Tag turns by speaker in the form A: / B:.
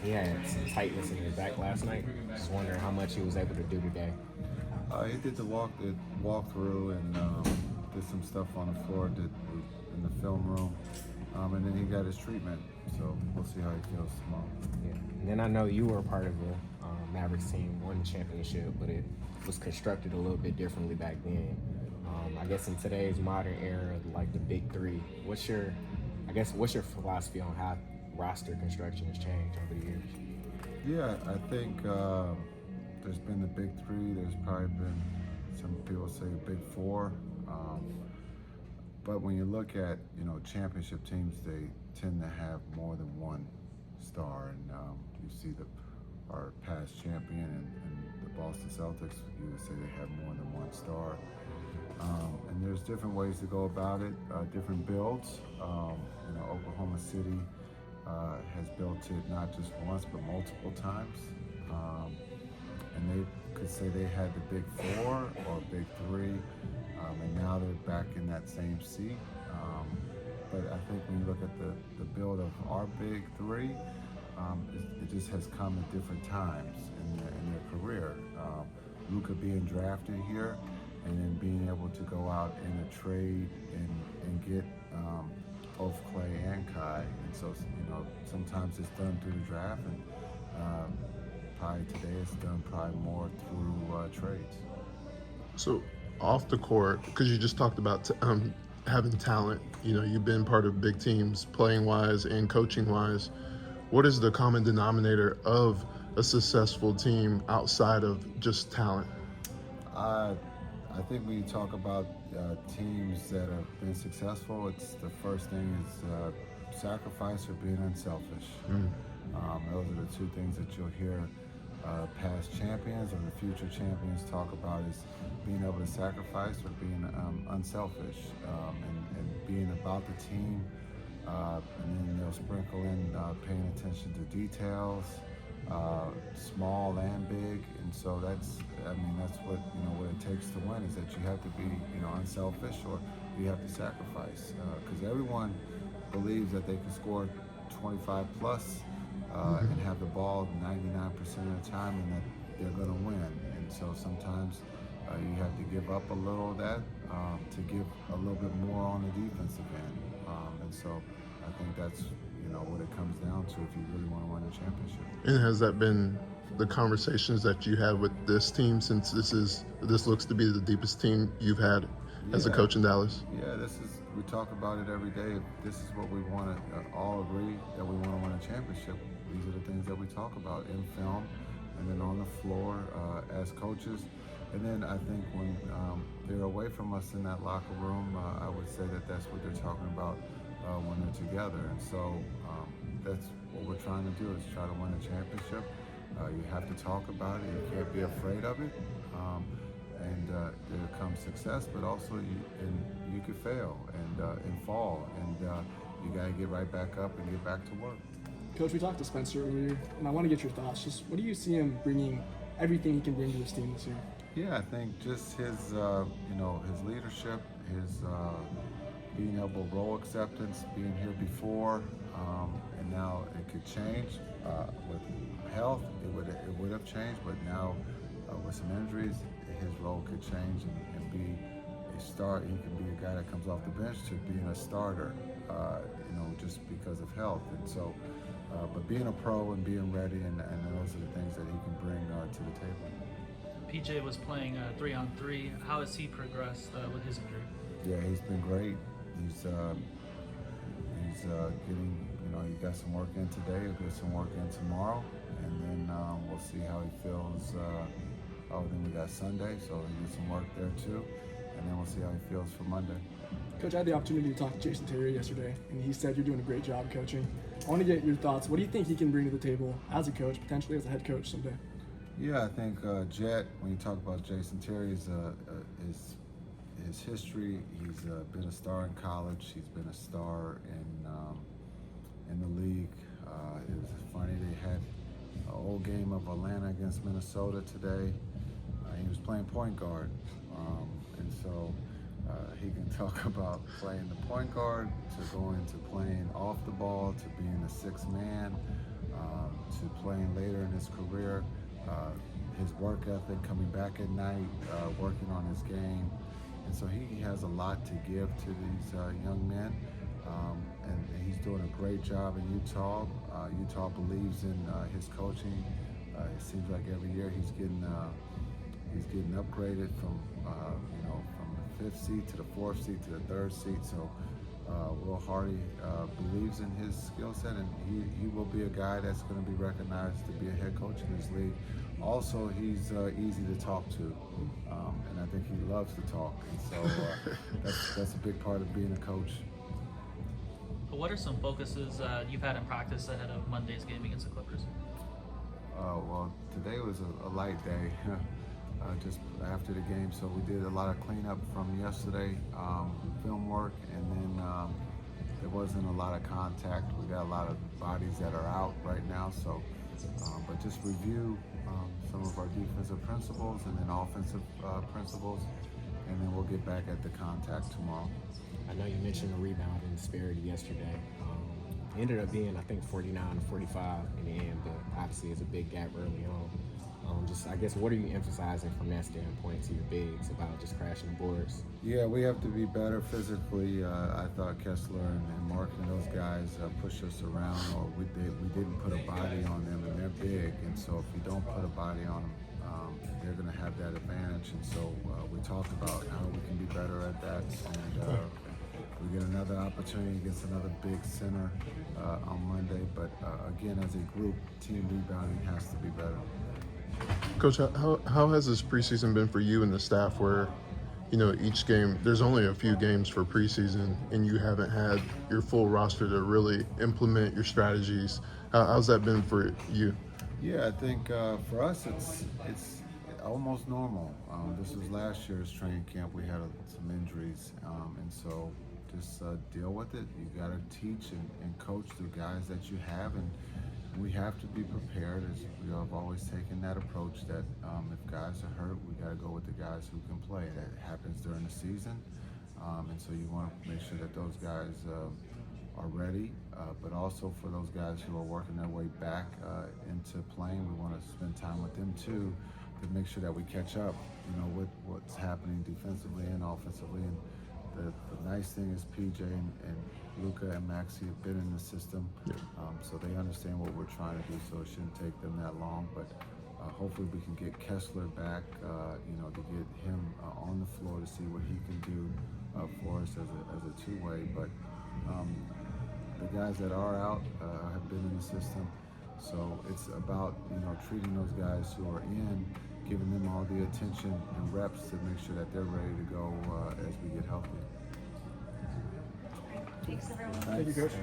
A: he had some tightness in his back last night. Just wondering how much he was able to do today.
B: He did the walkthrough and did some stuff on the floor, did in the film room, and then he got his treatment. So we'll see how he feels tomorrow.
A: Yeah. And then I know you were a part of the Mavericks team, won the championship, but it was constructed a little bit differently back then. I guess in today's modern era, like the big three, what's your philosophy on how roster construction has changed over the years?
B: Yeah, I think there's been the big three. There's probably been, some people say big four. But when you look at, championship teams, they tend to have more than one star. And you see our past champion and the Boston Celtics, you would say they have more than one star. And there's different ways to go about it, different builds. Oklahoma City has built it not just once, but multiple times. And they could say they had the big four or big three, and now they're back in that same seat. But I think when you look at the build of our big three, it just has come at different times in their career. Luka being drafted here, and then being able to go out in a trade and get both Clay and Kai. And so, sometimes it's done through the draft, and probably today it's done probably more through trades.
C: So off the court, because you just talked about having talent, you've been part of big teams playing wise and coaching wise. What is the common denominator of a successful team outside of just talent?
B: I think when you talk about teams that have been successful, it's the first thing is sacrifice or being unselfish. Those are the two things that you'll hear past champions or the future champions talk about, is being able to sacrifice or being unselfish, and being about the team. And then they'll sprinkle in paying attention to details, small and big. And so that's what what it takes to win, is that you have to be unselfish, or you have to sacrifice, because everyone believes that they can score 25 plus and have the ball 99% of the time, and that they're going to win. And so sometimes you have to give up a little of that to give a little bit more on the defensive end. And so I think that's what it comes down to if you really want to win a championship.
C: And has that been the conversations that you had with this team, since this looks to be the deepest team you've had as a coach in Dallas?
B: Yeah, we talk about it every day. This is what we want to all agree, that we want to win a championship. These are the things that we talk about in film and then on the floor as coaches. And then I think when they're away from us in that locker room, I would say that that's what they're talking about when they're together. And so that's what we're trying to do, is try to win a championship. You have to talk about it. You can't be afraid of it. And there comes success, but also you could fail and fall. And you got to get right back up and get back to work.
D: Coach, we talked to Spencer earlier, and I want to get your thoughts. Just what do you see him bringing, everything he can bring to his team this year?
B: Yeah, I think just his his leadership, his being able to role acceptance, being here before, and now it could change with health. It would have changed, but now with some injuries, his role could change and be a start. He can be a guy that comes off the bench to being a starter, just because of health. And so, but being a pro and being ready, and those are the things that he can bring to the table.
E: PJ was playing 3-on-3. How has he progressed with his injury?
B: Yeah, he's been great. He's getting, he got some work in today. He'll get some work in tomorrow, and then we'll see how he feels. Then we got Sunday, so he'll get some work there too, and then we'll see how he feels for Monday.
D: Coach, I had the opportunity to talk to Jason Terry yesterday, and he said you're doing a great job coaching. I want to get your thoughts. What do you think he can bring to the table as a coach, potentially as a head coach someday?
B: Yeah, I think Jet, when you talk about Jason Terry, his history, he's been a star in college. He's been a star in the league. It was funny, they had an old game of Atlanta against Minnesota today. He was playing point guard, and so he can talk about playing the point guard, to going to playing off the ball, to being a sixth man, to playing later in his career, his work ethic, coming back at night, working on his game. And so he has a lot to give to these young men, and he's doing a great job in Utah. Utah believes in his coaching. It seems like every year he's getting upgraded from from the 5th seat to the 4th seat to the 3rd seat. So Will Hardy believes in his skill set, and he will be a guy that's going to be recognized to be a head coach in this league. Also, he's easy to talk to, and I think he loves to talk, and so that's a big part of being a coach.
E: What are some focuses you've had in practice ahead of Monday's game against the Clippers?
B: Well, today was a light day, just after the game, so we did a lot of cleanup from yesterday, film work, and then there wasn't a lot of contact. We got a lot of bodies that are out right now, so but just review some of our defensive principles and then offensive principles, and then we'll get back at the contact tomorrow.
A: I know you mentioned the rebounding disparity yesterday. It ended up being, I think, 49-45 in the end, but obviously it's a big gap early on. I guess, what are you emphasizing from that standpoint to your bigs about just crashing the boards?
B: Yeah, we have to be better physically. I thought Kessler and Mark and those guys pushed us around, or we didn't put a body on them, and they're big. And so if you don't put a body on them, they're going to have that advantage. And so we talked about how we can be better at that. And we get another opportunity against another big center on Monday. But again, as a group, team rebounding has to be better.
C: Coach, how has this preseason been for you and the staff where, each game, there's only a few games for preseason and you haven't had your full roster to really implement your strategies? How's that been for you?
B: Yeah, I think for us it's almost normal. This was last year's training camp. We had some injuries, and so just deal with it. You got to teach and coach the guys that you have, and we have to be prepared. As we have always taken that approach that if guys are hurt, we got to go with the guys who can play. That happens during the season, and so you want to make sure that those guys are ready, but also for those guys who are working their way back into playing, we want to spend time with them too to make sure that we catch up, with what's happening defensively and offensively. And the nice thing is PJ and Luka and Maxey have been in the system, so they understand what we're trying to do, so it shouldn't take them that long. But hopefully we can get Kessler back, to get him on the floor to see what he can do for us as a two-way. But the guys that are out have been in the system, so it's about treating those guys who are in, giving them all the attention and reps to make sure that they're ready to go as we get healthy.
F: Thanks, everyone.
D: Thank you, Coach.